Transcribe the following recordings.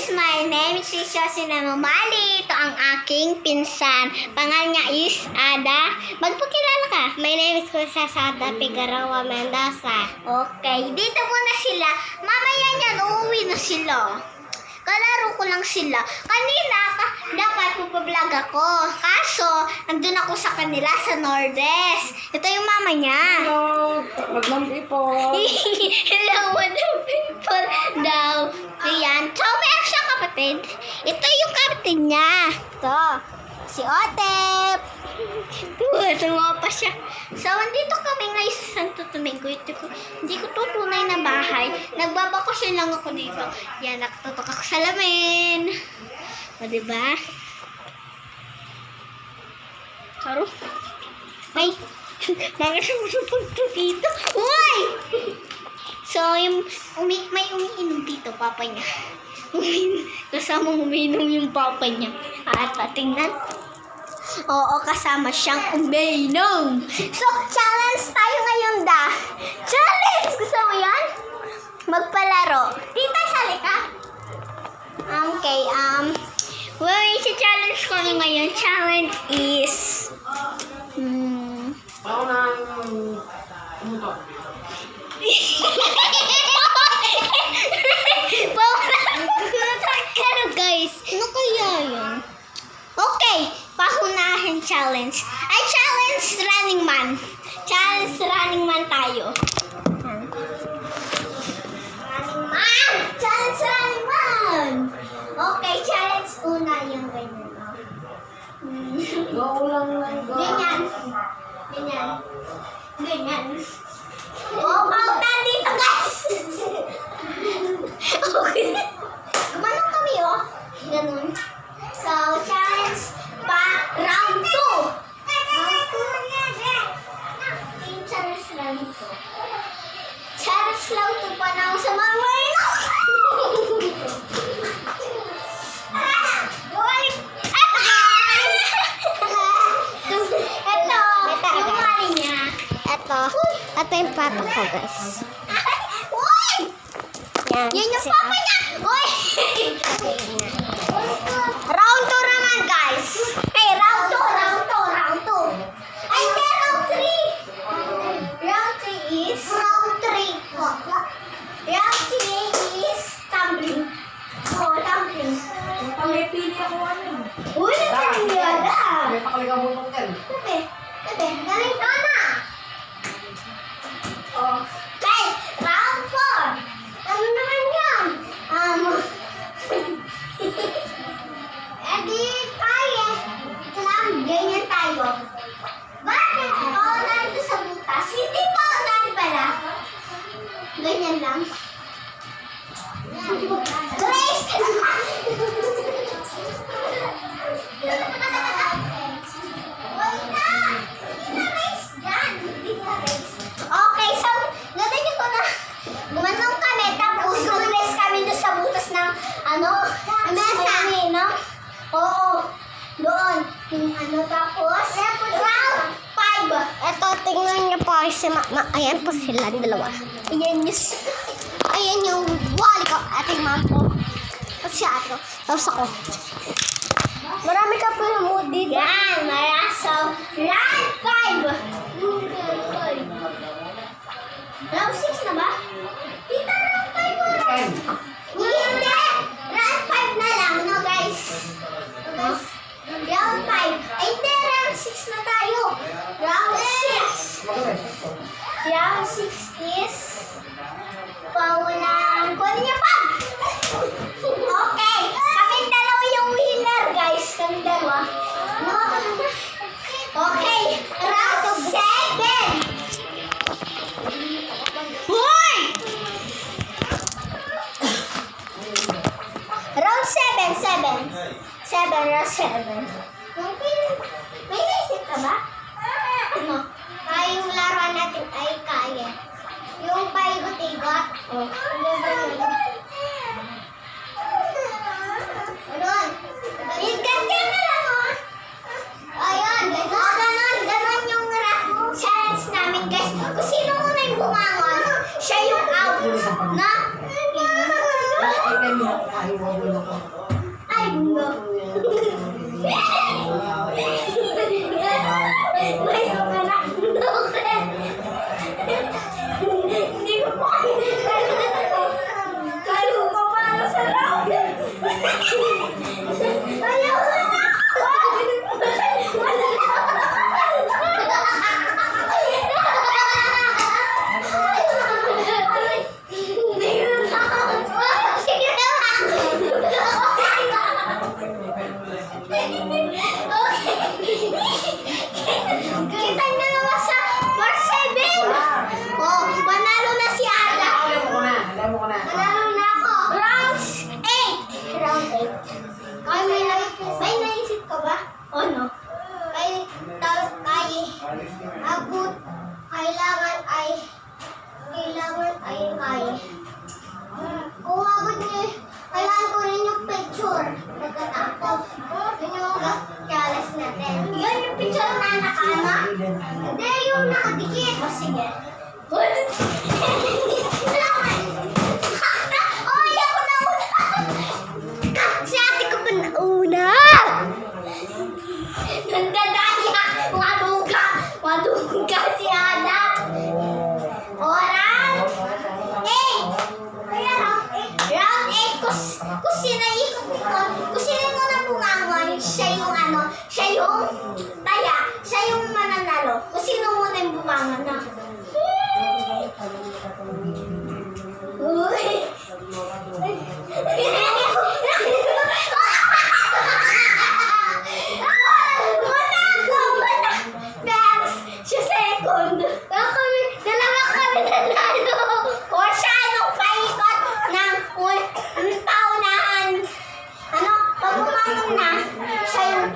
guys, my name is Jocelyn Mamali. Ito ang aking pinsan. Pangalan niya is Ada. Magpakilala ka. My name is Ada Figueroa Mendoza. Okay, dito muna sila. Mamaya niyan, uuwi na sila. Kalaro ko lang sila. Kanina, dapat magpa-vlog ako. Kaso, nandun ako sa kanila sa Nordes. Ito yung mama niya. Hello, madam people. Hello, madam people daw. Ayan. So, may siya kapatid. Ito yung kapatid niya. Ito. Si Otep. Tuwa pa siya. So, andito kami ngayon sa Santo Domingo. Hindi ko tutunay na bahay. Nagbabakasyon lang ako dito. Yan, nakatutok ako sa lamin. O, diba? Karo? Ay! Bakit mo sa punto dito? Uy! So, may umiinom dito, papa niya. Kasama umiinom yung papa niya. At tingnan. Oo, kasama siyang umiinom. So, challenge tayo ngayon da. Challenge! Gusto mo yan? Magpalaro. Tita, sali ka. Okay, well, isi-challenge ko na ngayon. Challenge is... Ako na umutok. Pero guys, ano kaya yun? Okay, pahunahin challenge. Ay, challenge running man. Challenge running man tayo. Running man! Challenge running man! Okay, challenge una yung ganyan. Go lang lang, go. Ganyan. Ganyan. Ganyan. Oh, pautan dito, guys! Okay. Gumanong kami, oh. Ganun. So, challenge pa round 2. Round 2. Yung challenge round 2. Challenge round 2 pa na ako sa mga marino. Ito yung papa ko, guys. Uy! Yan yung papa niya! Uy! Round 2 naman, guys. Hey, round 2. Ay, hindi, round 3. Round 3 is... Round 3 po. Round 3 is tumbling. Oh, tumbling. May pili ako ano. Uy, nagpili ada. May pakaligaw mo itong yan. Tabi, galing ka na. Okay, round 4. Ano naman yan? Edi tayo. Ganyan tayo. Bakit? Paunan ito sa butas. Hindi paunan pala. Ganyan lang. Grace! Okay, so, ganyan ko na. Gumanong kami, tapos mag-race kami doon sa butas ng, mesa. No? Oo, doon. Yung tapos, round 5. Ito, tingnan niyo po si Mama. Ayan po sila, dalawa. Ayan yung wali ko, ating mom po. Tapos siya ato. Tapos ako. Marami ka po yung mood dito. Yan, maraso. Round 5. Round 6 na ba? Tita, round 5 mo. Hindi! Round 5 na lang, no guys? Round 5. Ay, hindi, round 6 na tayo. Round 6. Round 6 is... Paunan. Kunin niyo pa! Okay. Kaming dalawa yung winner, guys. Kaming dalawa. Okay. Round 7. Hoy! Round 7. Round 7. May naisip ka ba? Ano? Yung laruan natin ay kaya. Yung paigot-igot. Oh. Doon. Ikat ka na lang, oh. Ayun. Ganon yung challenge namin, guys. Kung sino muna yung bumangon, siya yung out. Na? Ay, ako. Ay, no. May ka na. Hindi ko pa kayo ko para sa round. Ayaw ko na. Kita nyo naman sa part 7. Oh, panalo na si Ada. Alam mo ko na. Panalo na ako. Round 8. Round 8. Kaya may naisip ka ba? O no? Abot. Kailangan ay. Kung abot niyo, kailangan ko rin yung picture. Pagkatapos, yun yung challenge natin. Yun yung picture na nakaano? Hindi, yung nakadikit. O sige. Ay, ako na una. Si ate ko pa na una. Nandadaya. Maduga si Ada. Oran. 8. Kaya round 8. Round 8. Kung sino yung unang bumangon, siya yung taya. Siya yung mananalo. Kung sino muna yung bumangon na. Uy. Siya second. Dalawa kami nanalo. O siya nung paikot ng paunahan. Pag bumangon na, siya yung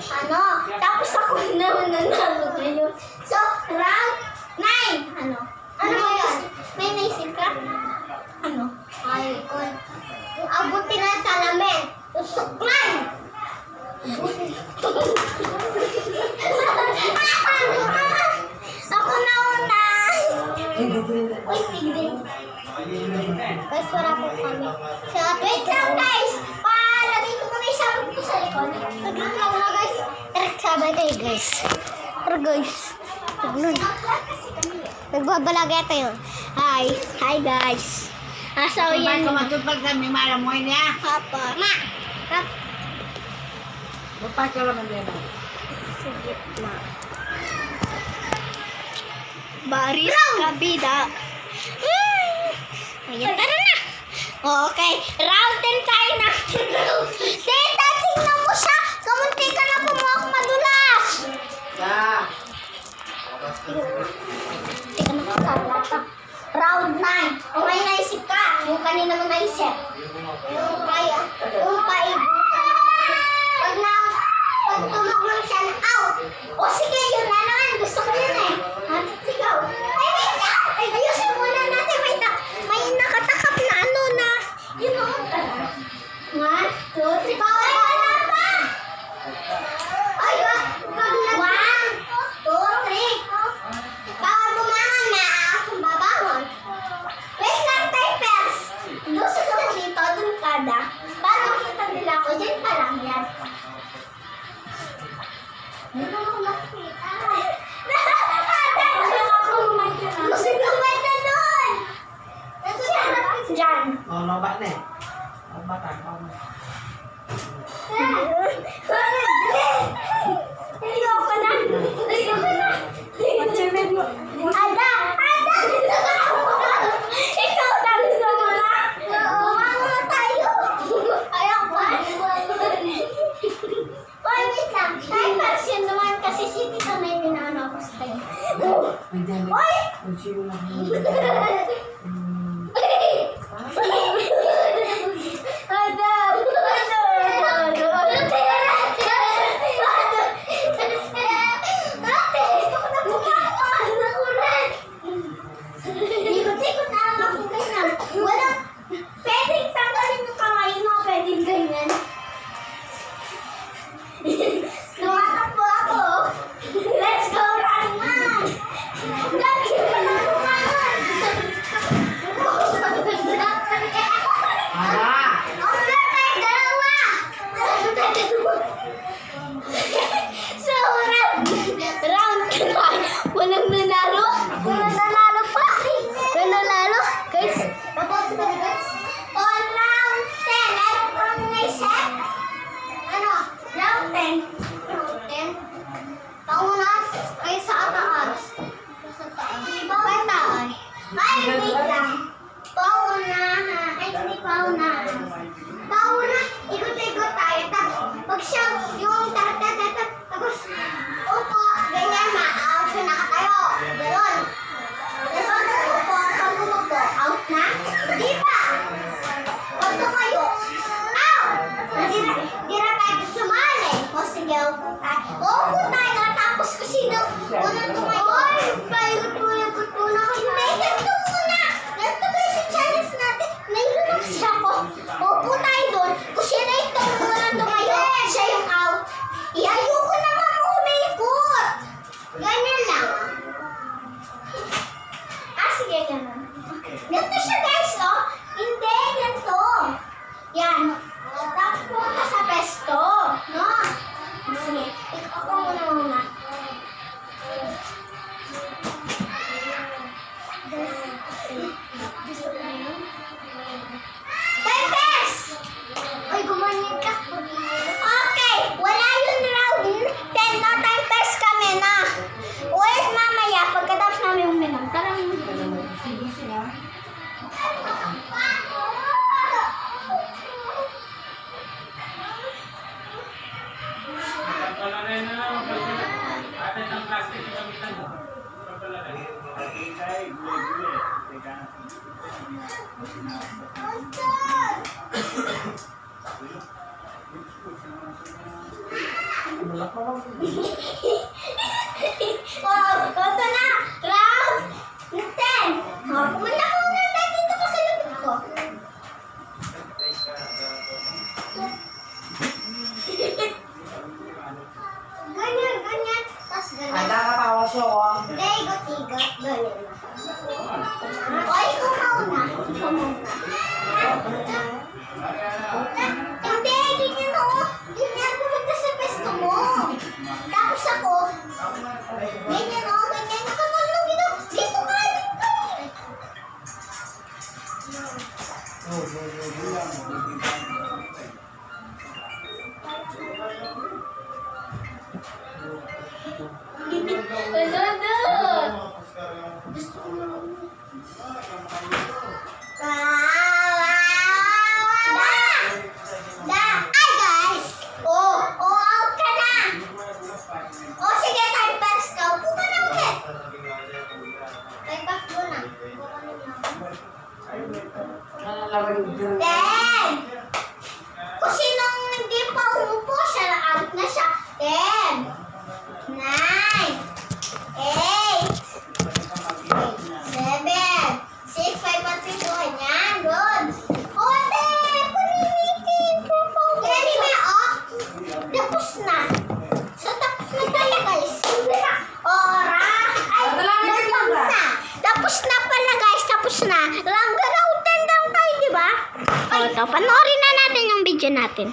tapos ako naman nanalo ngayon. So, round 9. Ano yun? May naisip ka? Paikot. Yung abutin na salamin. Yung suklay. Ako na una. Uy, tigil. Guys, wala po kami. Wait lang, guys. Palagay ko muna yung sabon ko sa likod. Saglit lang na, guys. Direct sabay kayo, guys. Pero, guys. Nagbabalagay ito yun. Hi, guys. So, yan. Matupag sa may maramoy niya. Papa. Bapak ka naman yan. Sige, ma. Baris kabida. Ayan, tara na. Okay, round 10 tayo na. Tita, tingnan mo siya. Kamunti ka na pumuwak madulas. Tingnan mo ka. Round 9. Kung may naisip ka, yung kanina mo naisip. Yung kaya. Yung paibutan. Pag tumaklang siya na out. O sige, yun na naman. Gusto ko yun eh. Sigaw. Ay, wait lang. Ayusin muna natin. May nakatakap na na. Yun o. 1, 2, 3. Ay, wala pa. Ay, 1, 2, 3. Bawal bumangon na. Akong babangon. Wait lang, typers. Lusot ako dito. Dun kada. Para makita nila ako. Diyan pa lang yan. Hindi mo ako makita. Lusot ako na doon. Diyan. Lobat na eh. Lobat ako. Ayoko na. Ada! Ikaw dami sa mga. Umama tayo. Ayoko. Oy, wait lang. Tayo person naman kasi si Tito na yung inaano ako sa tayo. Oy! Ikot-ikot na lang ako ganyan. Wala. Pwedeng tanggalin yung kamay mo. Pwedeng ganyan. Tumatakbo ako. Let's go, run man! Lagi ka na tumangan. Opo tayo, tapos kung sino unang tumayo. Ay, paigot po na kayo. Hindi, ganito muna. Ganito guys, yung challenge natin. Nailunak siya ko. Opo tayo doon. Kung sino ito unang tumayo, siya yung out. Ayoko naman mo umikot. Ganyan lang. Sige, ganun. Ganito siya guys, oh. Hindi, ganito. Yan. Tapos pumunta sa pesto. No? Sige, ako muna. Tempes! Ay, gumanyan ka. Okay, wala yun round. 10 na tempes kami na. Wait, mamaya, pagkatapos namin uminom. Tarang. Wow, ito na. Round 10. Pumunta ko muna tayo dito ka sa lubid ko. Ganyan. Tapos ganyan. Handa ka pa, waso ko. Hindi, igot. Ganyan. O, ikaw mauna. Hindi, ganyan o. Ganyan, pumunta sa pesto mo. Tapos ako, ganyan o, ganyan. Nakamalong gino. Dito ka. Ay guys! Out ka na! Sige, time pass ka. Upo ka na ulit. Time pass mo na. Ten! Kung sinong hindi pa umupo, siya out na siya. 10, 9, 8, 7, 6, 5, 4, 3, 2, yan, good. Ote, paninikid ko po. Anime, tapos na. So, tapos na tayo, guys. Ora. Ay, tapos na. Tapos na pala, guys. Tapos na. Lang, garaw, 10 lang tayo, di ba? Panoorin na natin yung video natin.